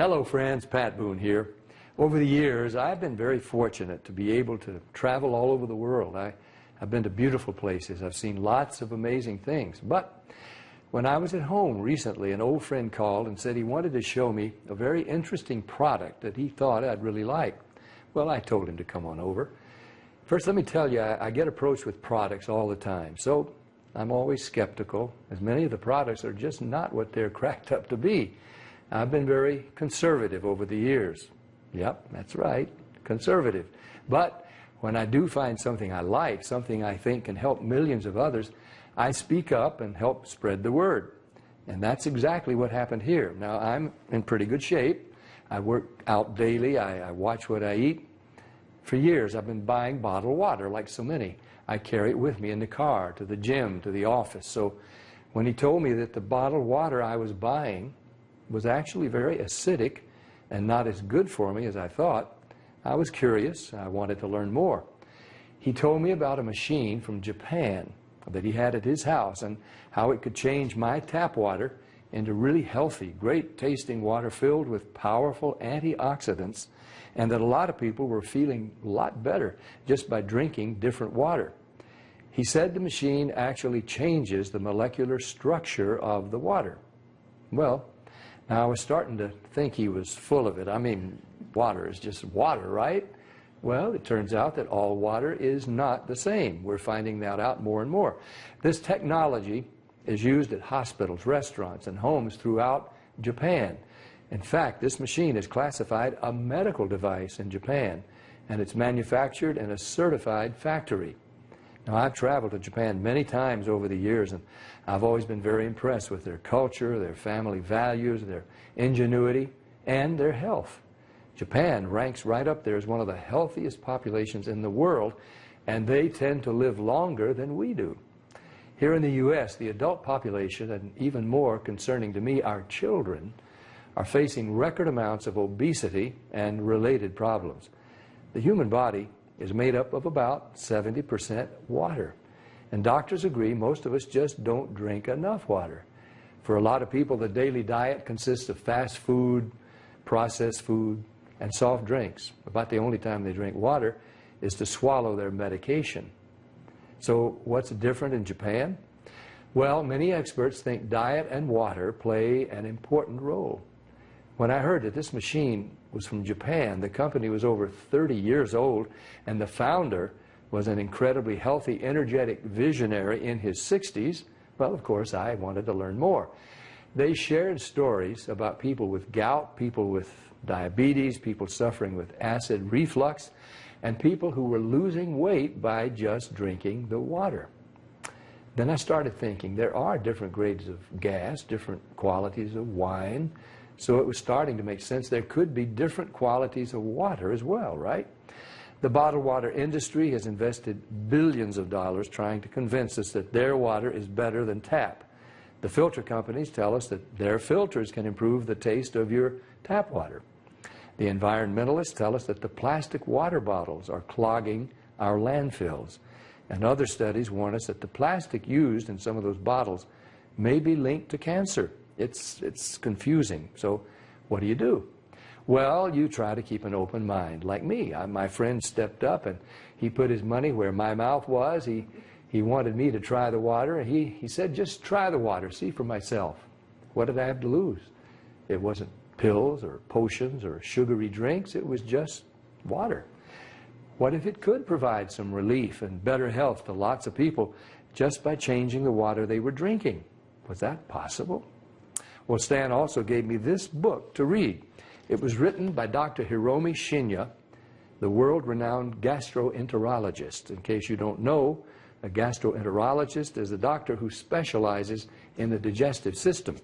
Hello friends, Pat Boone here. Over the years, I've been very fortunate to be able to travel all over the world. I've been to beautiful places. I've seen lots of amazing things. But when I was at home recently, an old friend called and said he wanted to show me a very interesting product that he thought I'd really like. Well, I told him to come on over. First, let me tell you, I get approached with products all the time. So I'm always skeptical, as many of the products are just not what they're cracked up to be. I've been very conservative over the years. Yep, that's right, conservative. But when I do find something I like, something I think can help millions of others, I speak up and help spread the word. And that's exactly what happened here. Now, I'm in pretty good shape. I work out daily. I watch what I eat. For years, I've been buying bottled water like so many. I carry it with me in the car, to the gym, to the office. So when he told me that the bottled water I was buying was actually very acidic and not as good for me as I thought, I was curious. I wanted to learn more. He told me about a machine from Japan that he had at his house and how it could change my tap water into really healthy, great tasting water filled with powerful antioxidants, and that a lot of people were feeling a lot better just by drinking different water. He said the machine actually changes the molecular structure of the water. Well, now I was starting to think he was full of it. I mean, water is just water, right? Well, it turns out that all water is not the same. We're finding that out more and more. This technology is used at hospitals, restaurants, and homes throughout Japan. In fact, this machine is classified a medical device in Japan, and it's manufactured in a certified factory. Now, I've traveled to Japan many times over the years, and I've always been very impressed with their culture, their family values, their ingenuity, and their health. Japan ranks right up there as one of the healthiest populations in the world, and they tend to live longer than we do. Here in the U.S., the adult population, and even more concerning to me, our children, are facing record amounts of obesity and related problems. The human body is made up of about 70% water. And doctors agree most of us just don't drink enough water. For a lot of people, the daily diet consists of fast food, processed food, and soft drinks. About the only time they drink water is to swallow their medication. So what's different in Japan? Well, many experts think diet and water play an important role. When I heard that this machine was from Japan, the company was over 30 years old, and the founder was an incredibly healthy, energetic visionary in his 60s, well, of course, I wanted to learn more. They shared stories about people with gout, people with diabetes, people suffering with acid reflux, and people who were losing weight by just drinking the water. Then I started thinking there are different grades of gas, different qualities of wine, so it was starting to make sense there could be different qualities of water as well, right? The bottled water industry has invested billions of dollars trying to convince us that their water is better than tap. The filter companies tell us that their filters can improve the taste of your tap water. The environmentalists tell us that the plastic water bottles are clogging our landfills. And other studies warn us that the plastic used in some of those bottles may be linked to cancer. It's confusing. So what do? Well, you try to keep an open mind. Like me, my friend stepped up and he put his money where my mouth was. He wanted me to try the water. And he said, just try the water, see for myself. What did I have to lose? It wasn't pills or potions or sugary drinks. It was just water. What if it could provide some relief and better health to lots of people just by changing the water they were drinking? Was that possible? Well, Stan also gave me this book to read. It was written by Dr. Hiromi Shinya, the world-renowned gastroenterologist. In case you don't know, a gastroenterologist is a doctor who specializes in the digestive system.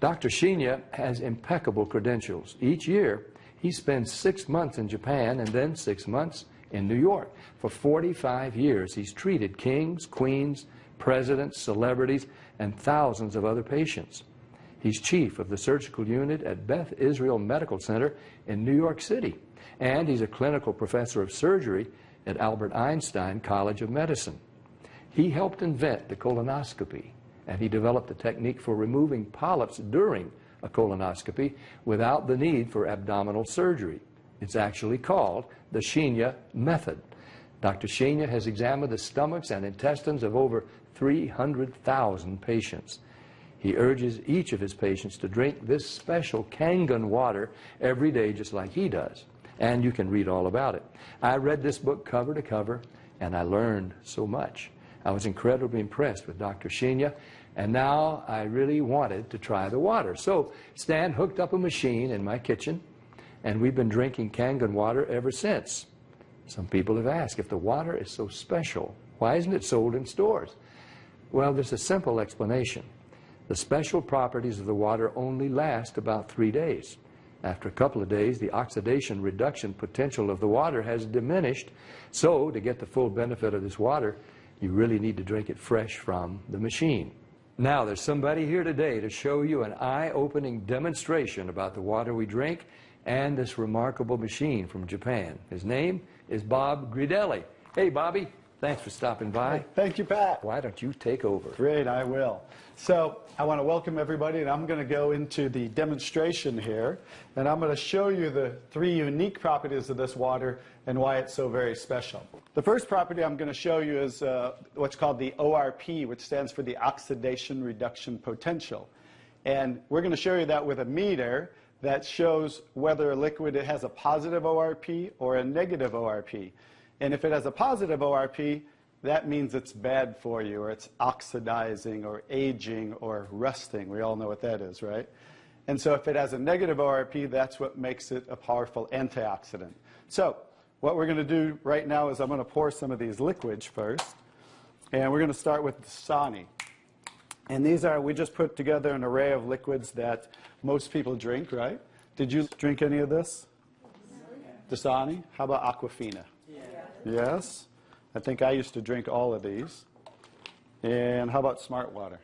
Dr. Shinya has impeccable credentials. Each year, he spends 6 months in Japan and then 6 months in New York. For 45 years, he's treated kings, queens, presidents, celebrities, and thousands of other patients. He's chief of the surgical unit at Beth Israel Medical Center in New York City. And he's a clinical professor of surgery at Albert Einstein College of Medicine. He helped invent the colonoscopy, and he developed a technique for removing polyps during a colonoscopy without the need for abdominal surgery. It's actually called the Shinya method. Dr. Shinya has examined the stomachs and intestines of over 300,000 patients. He urges each of his patients to drink this special Kangen water every day just like he does. And you can read all about it. I read this book cover to cover, and I learned so much. I was incredibly impressed with Dr. Shinya, and now I really wanted to try the water. So Stan hooked up a machine in my kitchen, and we've been drinking Kangen water ever since. Some people have asked, if the water is so special, why isn't it sold in stores? Well, there's a simple explanation. The special properties of the water only last about 3 days. After a couple of days, the oxidation reduction potential of the water has diminished. So, to get the full benefit of this water, you really need to drink it fresh from the machine. Now, there's somebody here today to show you an eye-opening demonstration about the water we drink and this remarkable machine from Japan. His name is Bob Gridelli. Hey, Bobby. Thanks for stopping by. Thank you, Pat. Why don't you take over? Great, I will. So I want to welcome everybody, and I'm going to go into the demonstration here, and I'm going to show you the 3 unique properties of this water and why it's so very special. The first property I'm going to show you is what's called the ORP, which stands for the oxidation reduction potential. And we're going to show you that with a meter that shows whether a liquid has a positive ORP or a negative ORP. And if it has a positive ORP, that means it's bad for you, or it's oxidizing, or aging, or rusting. We all know what that is, right? And so if it has a negative ORP, that's what makes it a powerful antioxidant. So what we're going to do right now is I'm going to pour some of these liquids first. And we're going to start with Dasani. And these are, we just put together an array of liquids that most people drink, right? Did you drink any of this? Dasani? How about Aquafina? Yes. I think I used to drink all of these. And how about Smart Water?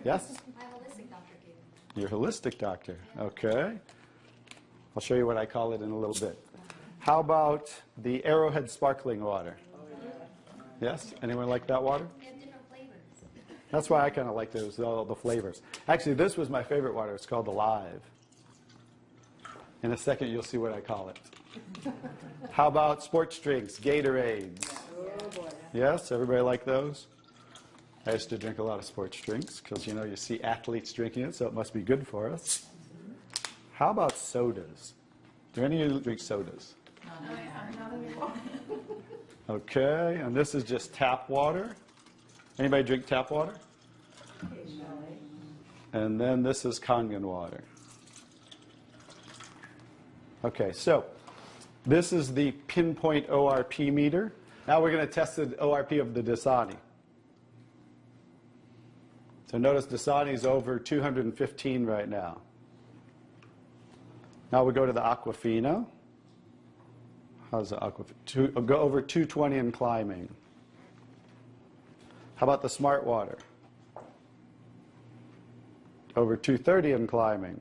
Yes? My holistic doctor gave me. Your holistic doctor. Okay. I'll show you what I call it in a little bit. How about the Arrowhead sparkling water? Yes? Anyone like that water? They have different flavors. That's why I kind of like those, all the flavors. Actually, this was my favorite water. It's called Alive. In a second, you'll see what I call it. How about sports drinks, Gatorades? Yes, everybody like those? I used to drink a lot of sports drinks because, you know, you see athletes drinking it, so it must be good for us. How about sodas? Do any of you drink sodas? Okay, and this is just tap water. Anybody drink tap water? And then this is Kangen water. Okay, so this is the pinpoint ORP meter. Now we're going to test the ORP of the Dasani. So notice Dasani is over 215 right now. Now we go to the Aquafina. How's the Aquafina? Go over 220 and climbing. How about the Smart Water? Over 230 and climbing.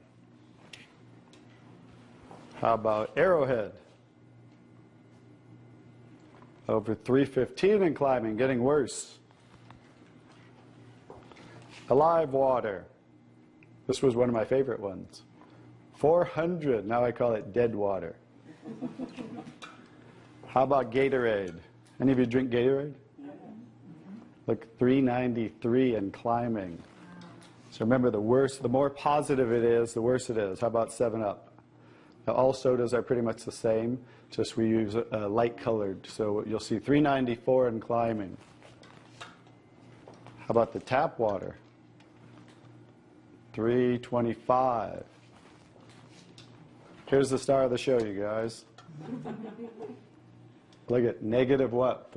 How about Arrowhead? Over 315 and climbing, getting worse. Alive Water. This was one of my favorite ones. 400, now I call it dead water. How about Gatorade? Any of you drink Gatorade? Look, 393 and climbing. So remember, the worse, the more positive it is, the worse it is. How about 7-Up? Now, all sodas are pretty much the same, just we use light colored. So you'll see 394 and climbing. How about the tap water? 325. Here's the star of the show, you guys. Look at negative what?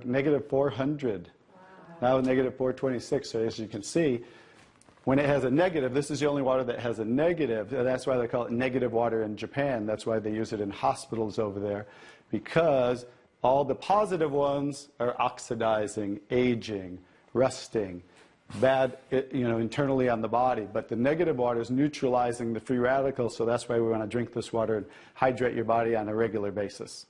Negative 400. Wow. Now negative 426. So as you can see, when it has a negative, this is the only water that has a negative. That's why they call it negative water in Japan. That's why they use it in hospitals over there, because all the positive ones are oxidizing, aging, rusting, bad, internally on the body. But the negative water is neutralizing the free radicals, so that's why we want to drink this water and hydrate your body on a regular basis.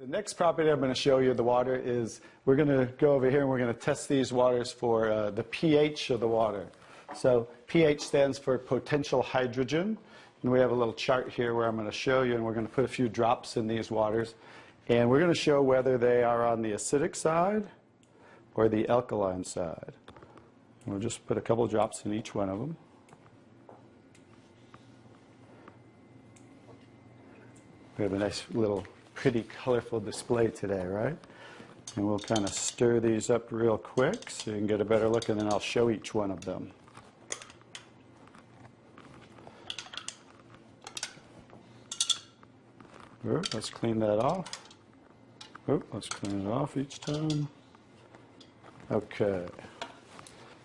The next property I'm going to show you of the water is, we're going to go over here and we're going to test these waters for the pH of the water. So pH stands for potential hydrogen. And we have a little chart here where I'm going to show you, and we're going to put a few drops in these waters. And we're going to show whether they are on the acidic side or the alkaline side. We'll just put a couple drops in each one of them. We have a nice little pretty colorful display today, right? And we'll kind of stir these up real quick so you can get a better look, and then I'll show each one of them. Let's clean that off. Let's clean it off each time. Okay.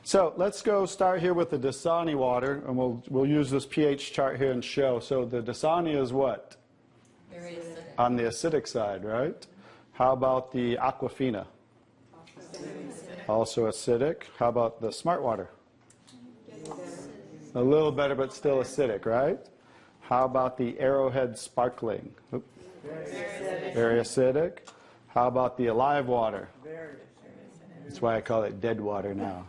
So let's go start here with the Dasani water, and we'll use this pH chart here and show. So the Dasani is what? Very acidic. On the acidic side, right? How about the Aquafina? Also acidic. How about the Smart Water? A little better, but still acidic, right? How about the Arrowhead Sparkling? Very acidic. How about the Alive Water? That's why I call it dead water now.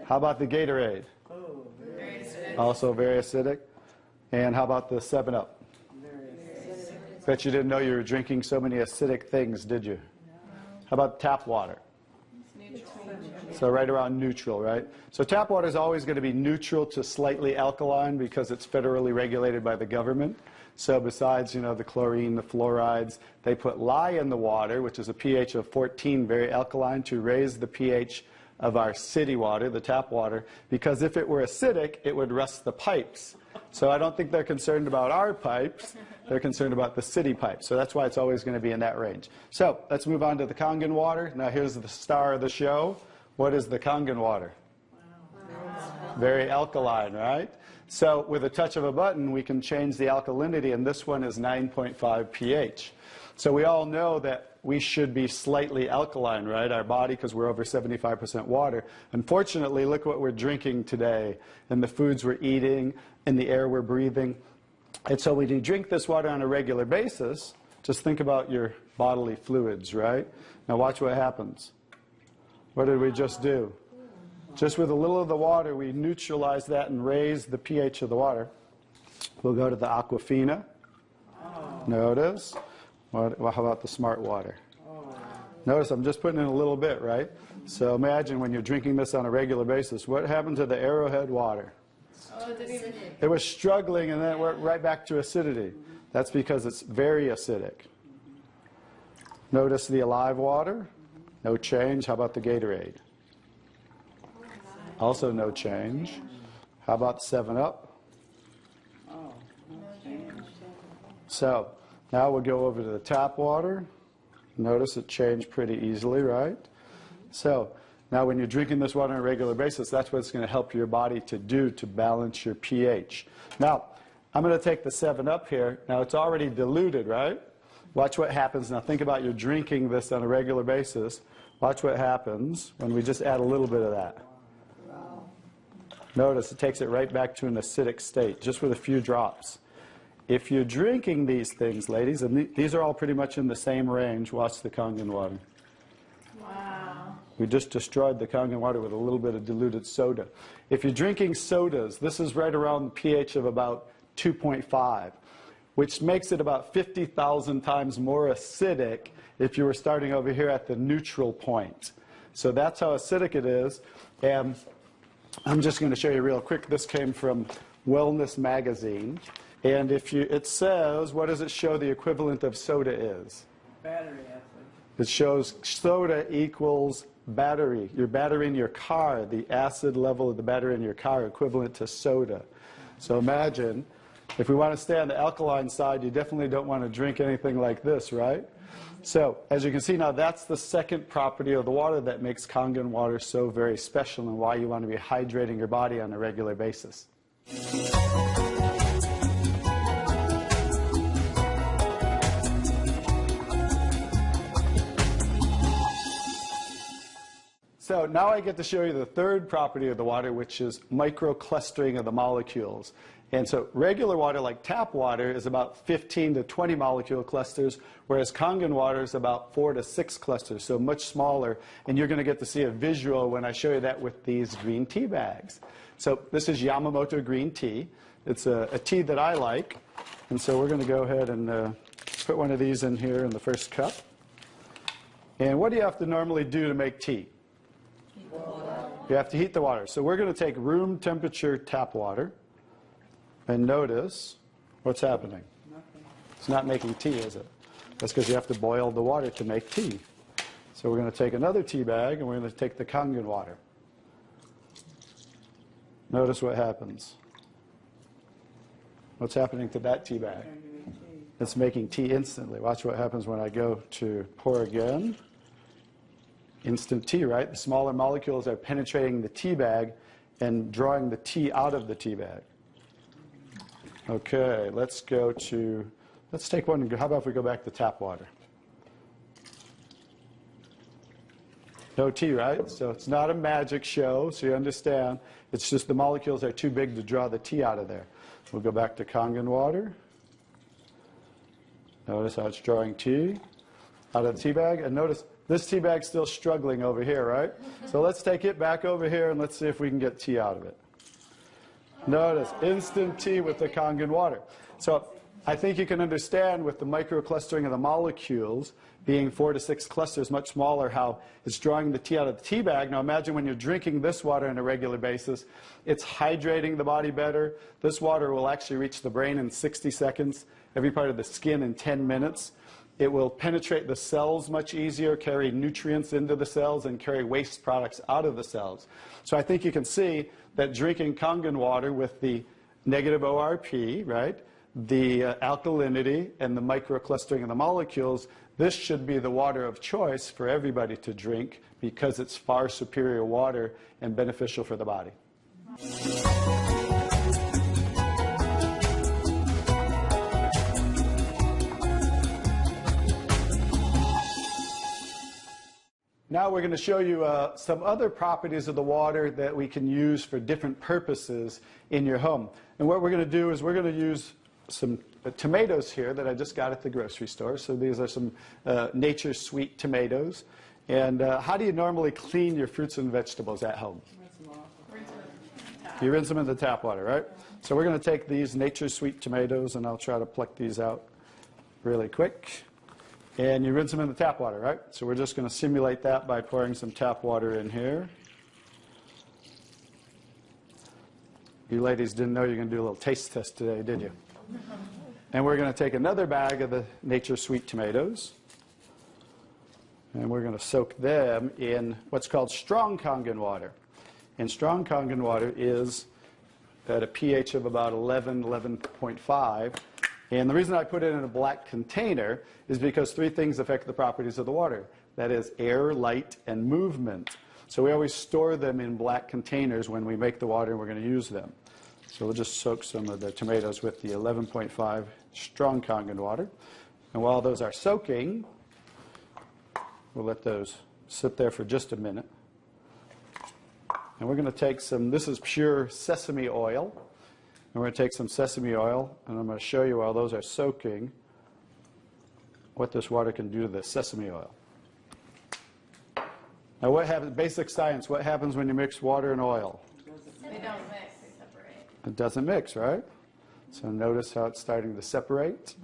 How about the Gatorade? Also very acidic. And how about the 7-Up? Bet you didn't know you were drinking so many acidic things, did you? How about tap water? So right around neutral, right? So tap water is always going to be neutral to slightly alkaline because it's federally regulated by the government. So besides, the chlorine, the fluorides, they put lye in the water, which is a pH of 14, very alkaline, to raise the pH of our city water, the tap water, because if it were acidic, it would rust the pipes. So I don't think they're concerned about our pipes. They're concerned about the city pipes. So that's why it's always going to be in that range. So let's move on to the Kangen water. Now here's the star of the show. What is the Kangen water? Very alkaline, right? So with a touch of a button, we can change the alkalinity, and this one is 9.5 pH. So we all know that we should be slightly alkaline, right? Our body, because we're over 75% water. Unfortunately, look what we're drinking today, and the foods we're eating, and the air we're breathing. And so when you drink this water on a regular basis, just think about your bodily fluids, right? Now watch what happens. What did we just do? Just with a little of the water, we neutralize that and raise the pH of the water. We'll go to the Aquafina. Notice. How about the Smart Water? Notice I'm just putting in a little bit, right? So imagine when you're drinking this on a regular basis, what happened to the Arrowhead water? It was struggling, and then it went right back to acidity. That's because it's very acidic. Notice the Alive water. No change. How about the Gatorade? Also no change. How about 7-Up? So now we'll go over to the tap water. Notice it changed pretty easily, right? So now when you're drinking this water on a regular basis, that's what it's going to help your body to do to balance your pH. Now, I'm going to take the 7-Up here. Now it's already diluted, right? Watch what happens. Now think about you're drinking this on a regular basis. Watch what happens when we just add a little bit of that. Notice it takes it right back to an acidic state, just with a few drops. If you're drinking these things, ladies, and these are all pretty much in the same range, watch the Kangen water. Wow. We just destroyed the Kangen water with a little bit of diluted soda. If you're drinking sodas, this is right around the pH of about 2.5, which makes it about 50,000 times more acidic if you were starting over here at the neutral point. So that's how acidic it is. And I'm just going to show you real quick. This came from Wellness Magazine. And it says, what does it show the equivalent of soda is? Battery acid. It shows soda equals battery. Your battery in your car, the acid level of the battery in your car equivalent to soda. So imagine, if we want to stay on the alkaline side, you definitely don't want to drink anything like this, right? So, as you can see now, that's the second property of the water that makes Kangen water so very special and why you want to be hydrating your body on a regular basis. So now I get to show you the third property of the water, which is microclustering of the molecules. And so regular water, like tap water, is about 15 to 20 molecule clusters, whereas Kangen water is about 4 to 6 clusters, so much smaller. And you're going to get to see a visual when I show you that with these green tea bags. So this is Yamamoto green tea. It's a tea that I like. And so we're going to go ahead and put one of these in here in the first cup. And what do you have to normally do to make tea? Heat the water. You have to heat the water. So we're going to take room temperature tap water. And notice what's happening. It's not making tea, is it? That's because you have to boil the water to make tea. So we're going to take another tea bag and we're going to take the Kangen water. Notice what happens. What's happening to that tea bag? It's making tea instantly. Watch what happens when I go to pour again. Instant tea, right? The smaller molecules are penetrating the tea bag and drawing the tea out of the tea bag. Okay, let's take one. How about if we go back to tap water? No tea, right? So it's not a magic show, so you understand. It's just the molecules are too big to draw the tea out of there. We'll go back to Kangen water. Notice how it's drawing tea out of the tea bag. And notice this tea bag's still struggling over here, right? So let's take it back over here and let's see if we can get tea out of it. Notice, instant tea with the Kangen water. So I think you can understand with the microclustering of the molecules being 4 to 6 clusters, much smaller, how it's drawing the tea out of the tea bag. Now imagine when you're drinking this water on a regular basis, it's hydrating the body better. This water will actually reach the brain in 60 seconds, every part of the skin in 10 minutes. It will penetrate the cells much easier, carry nutrients into the cells, and carry waste products out of the cells. So I think you can see that drinking Kangen water with the negative ORP, right, the alkalinity and the microclustering of the molecules, this should be the water of choice for everybody to drink because it's far superior water and beneficial for the body. Now we're going to show you some other properties of the water that we can use for different purposes in your home. And what we're going to do is we're going to use some tomatoes here that I just got at the grocery store. So these are some Nature's Sweet tomatoes. And how do you normally clean your fruits and vegetables at home? You rinse them in the tap water, right? So we're going to take these Nature's Sweet tomatoes, and I'll try to pluck these out really quick. And you rinse them in the tap water, right? So we're just going to simulate that by pouring some tap water in here. You ladies didn't know you were going to do a little taste test today, did you? And we're going to take another bag of the Nature's Sweet tomatoes. And we're going to soak them in what's called strong Kangen water. And strong Kangen water is at a pH of about 11, 11.5. And the reason I put it in a black container is because 3 things affect the properties of the water. That is air, light, and movement. So we always store them in black containers when we make the water and we're going to use them. So we'll just soak some of the tomatoes with the 11.5 strong Kangen water. And while those are soaking, we'll let those sit there for just a minute. And we're going to take some, this is pure sesame oil. And we're going to take some sesame oil, and I'm going to show you while those are soaking what this water can do to the sesame oil. Now what happens, basic science, what happens when you mix water and oil? They don't mix, they separate. It doesn't mix, right? So notice how it's starting to separate.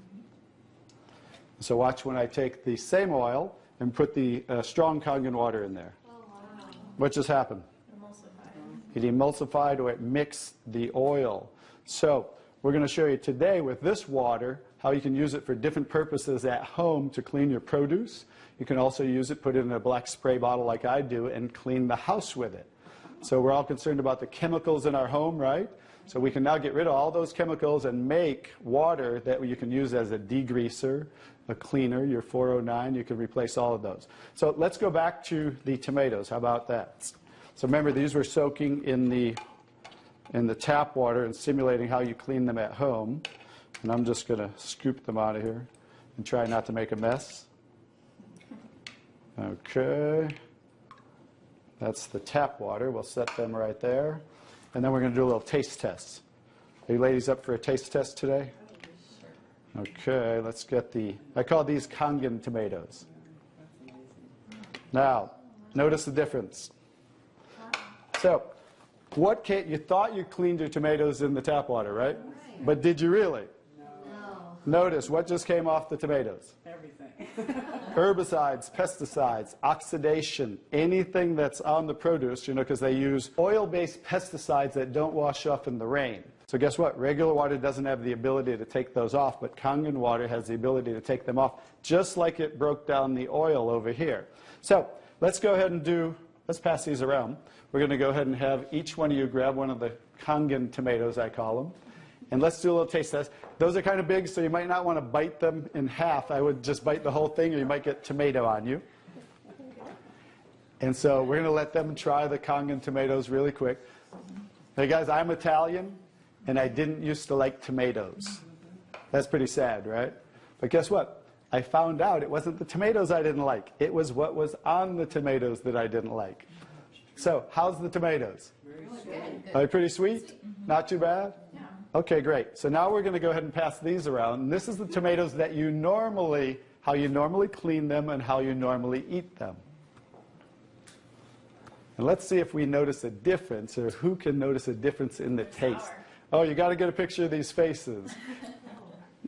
So watch when I take the same oil and put the strong Kangen water in there. Oh, wow. What just happened? Emulsified. It emulsified or it mixed the oil. So we're going to show you today with this water how you can use it for different purposes at home to clean your produce. You can also use it, put it in a black spray bottle like I do, and clean the house with it. So we're all concerned about the chemicals in our home, right? So we can now get rid of all those chemicals and make water that you can use as a degreaser, a cleaner, your 409. You can replace all of those. So let's go back to the tomatoes. How about that? So remember, these were soaking in the tap water and simulating how you clean them at home. And I'm just going to scoop them out of here and try not to make a mess. Okay. That's the tap water. We'll set them right there. And then we're going to do a little taste test. Are you ladies up for a taste test today? Okay, let's get I call these Kangen tomatoes. Now, notice the difference. So, you thought you cleaned your tomatoes in the tap water, right? But did you really? No. Notice what just came off the tomatoes. Everything. Herbicides, pesticides, oxidation, anything that's on the produce, because they use oil-based pesticides that don't wash off in the rain. So guess what? Regular water doesn't have the ability to take those off, but Kangen water has the ability to take them off, just like it broke down the oil over here. So let's go ahead and let's pass these around. We're going to go ahead and have each one of you grab one of the Kangen tomatoes, I call them. And let's do a little taste test. Those are kind of big, so you might not want to bite them in half. I would just bite the whole thing, or you might get tomato on you. And so we're going to let them try the Kangen tomatoes really quick. Hey guys, I'm Italian, and I didn't used to like tomatoes. That's pretty sad, right? But guess what? I found out it wasn't the tomatoes I didn't like. It was what was on the tomatoes that I didn't like. So, how's the tomatoes? Are they pretty sweet? Not too bad? Yeah. Okay, great. So now we're going to go ahead and pass these around. And this is the tomatoes that how you normally clean them and how you normally eat them. And let's see if we notice a difference, or who can notice a difference in the taste. Oh, you got to get a picture of these faces.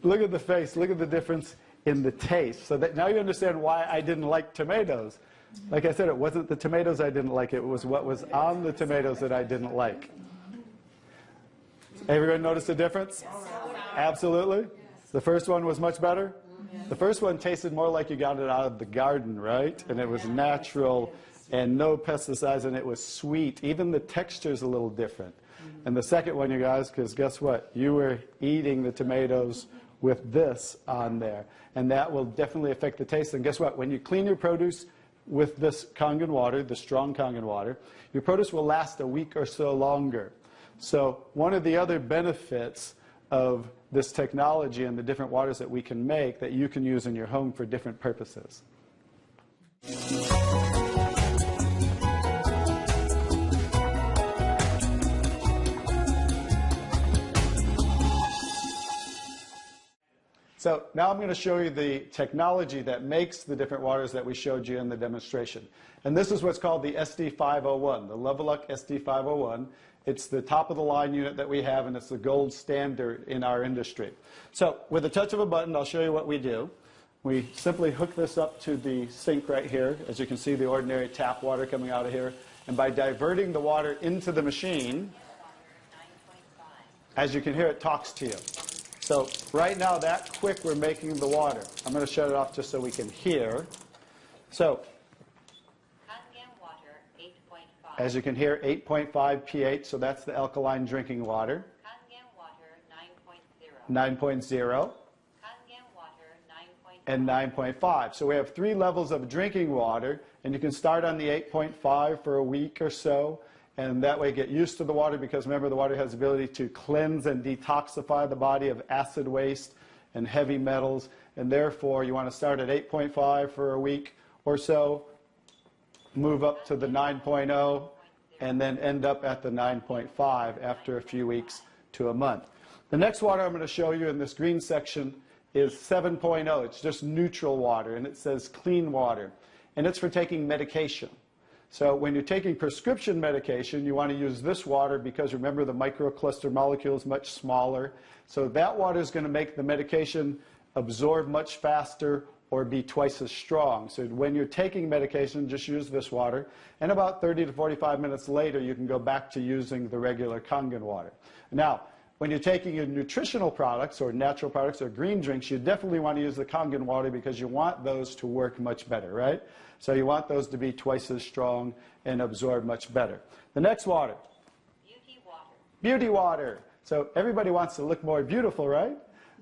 Look at the face. Look at the difference in the taste. So that now you understand why I didn't like tomatoes. Like I said, it wasn't the tomatoes I didn't like. It was what was on the tomatoes that I didn't like. Everyone notice the difference? Absolutely. The first one was much better? The first one tasted more like you got it out of the garden, right? And it was natural and no pesticides, and it was sweet. Even the texture's a little different. And the second one, you guys, because guess what? You were eating the tomatoes with this on there. And that will definitely affect the taste. And guess what? When you clean your produce with this Kangen water, the strong Kangen water, your produce will last a week or so longer. So one of the other benefits of this technology and the different waters that we can make that you can use in your home for different purposes. So now I'm going to show you the technology that makes the different waters that we showed you in the demonstration. And this is what's called the SD501, the Leveluck SD501. It's the top of the line unit that we have, and it's the gold standard in our industry. So with the touch of a button, I'll show you what we do. We simply hook this up to the sink right here. As you can see, the ordinary tap water coming out of here. And by diverting the water into the machine, as you can hear, it talks to you. So right now, that quick, we're making the water. I'm going to shut it off just so we can hear. So as you can hear, 8.5 pH, so that's the alkaline drinking water. Kangen water 9.0. 9.0. Kangen water 9.5. And 9.5. So we have 3 levels of drinking water, and you can start on the 8.5 for a week or so, and that way get used to the water, because remember, the water has the ability to cleanse and detoxify the body of acid waste and heavy metals, and therefore you want to start at 8.5 for a week or so, move up to the 9.0, and then end up at the 9.5 after a few weeks to a month. The next water I'm going to show you in this green section is 7.0. It's just neutral water, and it says clean water. And it's for taking medication. So when you're taking prescription medication, you want to use this water because, remember, the microcluster molecule is much smaller. So that water is going to make the medication absorb much faster or be twice as strong. So when you're taking medication, just use this water. And about 30 to 45 minutes later, you can go back to using the regular Kangen water. Now, when you're taking your nutritional products or natural products or green drinks, you definitely want to use the Kangen water because you want those to work much better, right? So you want those to be twice as strong and absorb much better. The next water. Beauty water. Beauty water. So everybody wants to look more beautiful, right?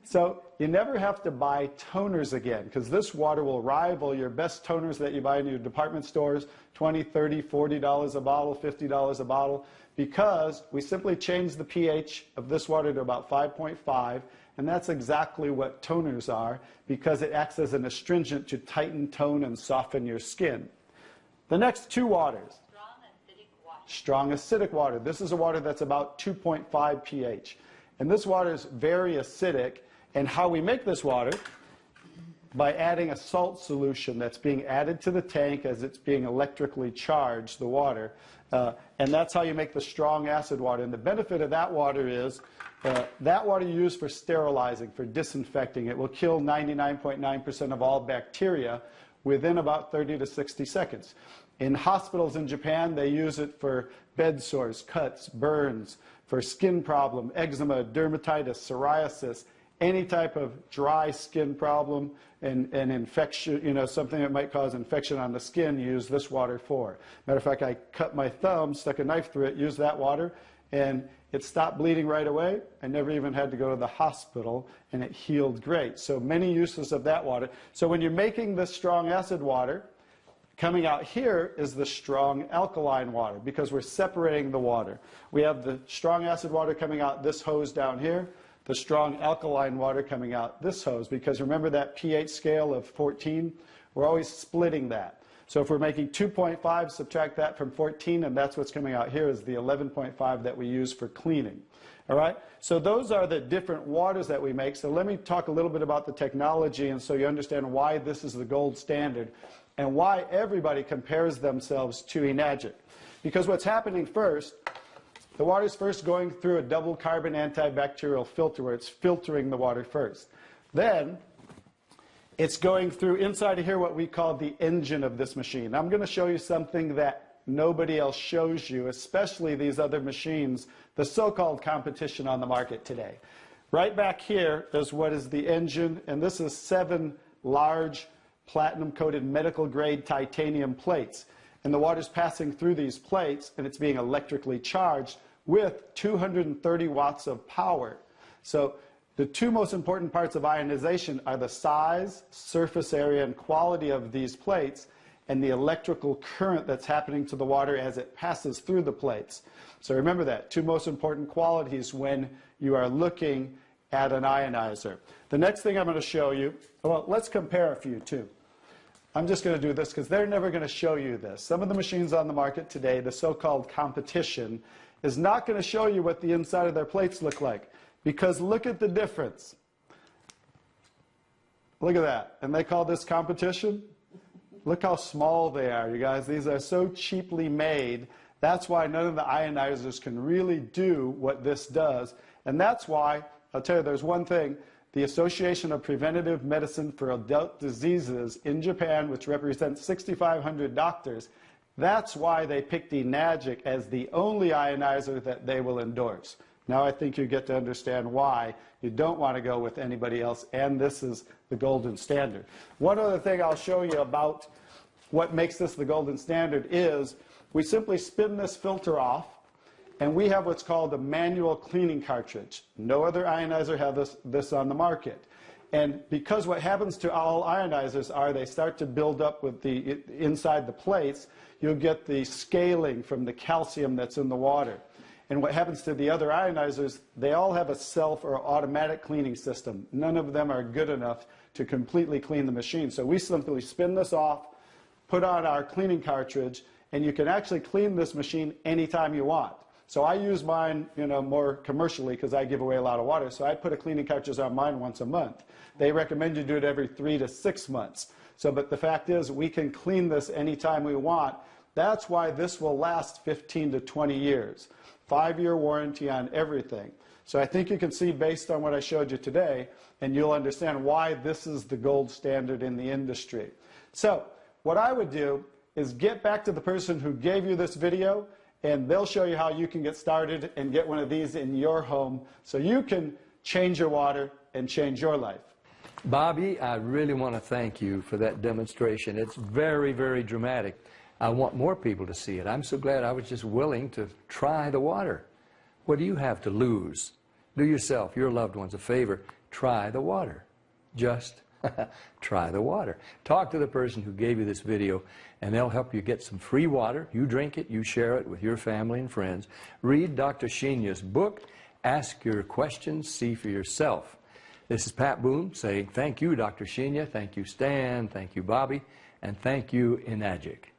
So you never have to buy toners again, because this water will rival your best toners that you buy in your department stores, $20, $30, $40 a bottle, $50 a bottle, because we simply change the pH of this water to about 5.5, and that's exactly what toners are, because it acts as an astringent to tighten, tone, and soften your skin. The next 2 waters. Strong acidic water. Strong acidic water. This is a water that's about 2.5 pH. And this water is very acidic. And how we make this water? By adding a salt solution that's being added to the tank as it's being electrically charged, the water. And that's how you make the strong acid water. And the benefit of that water is that water you use for sterilizing, for disinfecting. It will kill 99.9% of all bacteria within about 30 to 60 seconds. In hospitals in Japan, they use it for bed sores, cuts, burns, for skin problem, eczema, dermatitis, psoriasis, any type of dry skin problem and infection, something that might cause infection on the skin, use this water for. Matter of fact, I cut my thumb, stuck a knife through it, used that water, and it stopped bleeding right away. I never even had to go to the hospital, and it healed great. So many uses of that water. So when you're making this strong acid water, coming out here is the strong alkaline water, because we're separating the water. We have the strong acid water coming out this hose down here, the strong alkaline water coming out this hose, because remember that pH scale of 14? We're always splitting that. So if we're making 2.5, subtract that from 14, and that's what's coming out here is the 11.5 that we use for cleaning. All right? So those are the different waters that we make. So let me talk a little bit about the technology, and so you understand why this is the gold standard and why everybody compares themselves to Enagic. Because what's happening first, the water's first going through a double carbon antibacterial filter where it's filtering the water first. Then it's going through inside of here what we call the engine of this machine. I'm going to show you something that nobody else shows you, especially these other machines, the so-called competition on the market today. Right back here is what is the engine, and this is 7 large platinum-coated medical-grade titanium plates. And the water's passing through these plates, and it's being electrically charged with 230 watts of power. So the two most important parts of ionization are the size, surface area, and quality of these plates, and the electrical current that's happening to the water as it passes through the plates. So remember that, two most important qualities when you are looking at an ionizer. The next thing I'm going to show you, well, let's compare a few too. I'm just going to do this because they're never going to show you this. Some of the machines on the market today, the so-called competition, is not going to show you what the inside of their plates look like. Because look at the difference. Look at that. And they call this competition? Look how small they are, you guys. These are so cheaply made. That's why none of the ionizers can really do what this does. And that's why, I'll tell you, there's one thing. The Association of Preventive Medicine for Adult Diseases in Japan, which represents 6,500 doctors, that's why they picked Enagic as the only ionizer that they will endorse. Now I think you get to understand why you don't want to go with anybody else, and this is the golden standard. One other thing I'll show you about what makes this the golden standard is we simply spin this filter off, and we have what's called a manual cleaning cartridge. No other ionizer has this on the market. And because what happens to all ionizers are they start to build up with the inside the plates, you'll get the scaling from the calcium that's in the water. And what happens to the other ionizers, they all have a self or automatic cleaning system. None of them are good enough to completely clean the machine. So we simply spin this off, put on our cleaning cartridge, and you can actually clean this machine anytime you want. So I use mine, more commercially because I give away a lot of water. So I put a cleaning cartridge on mine once a month. They recommend you do it every 3 to 6 months. So, but the fact is, we can clean this anytime we want. That's why this will last 15 to 20 years. 5-year warranty on everything. So I think you can see based on what I showed you today, and you'll understand why this is the gold standard in the industry. So what I would do is get back to the person who gave you this video, and they'll show you how you can get started and get one of these in your home so you can change your water and change your life. Bobby, I really want to thank you for that demonstration. It's very, very dramatic. I want more people to see it. I'm so glad I was just willing to try the water. What do you have to lose? Do yourself, your loved ones, a favor. Try the water. Just try the water. Talk to the person who gave you this video, and they'll help you get some free water. You drink it, you share it with your family and friends. Read Dr. Sheenya's book. Ask your questions. See for yourself. This is Pat Boone saying thank you, Dr. Sheenya. Thank you, Stan. Thank you, Bobby. And thank you, Enagic.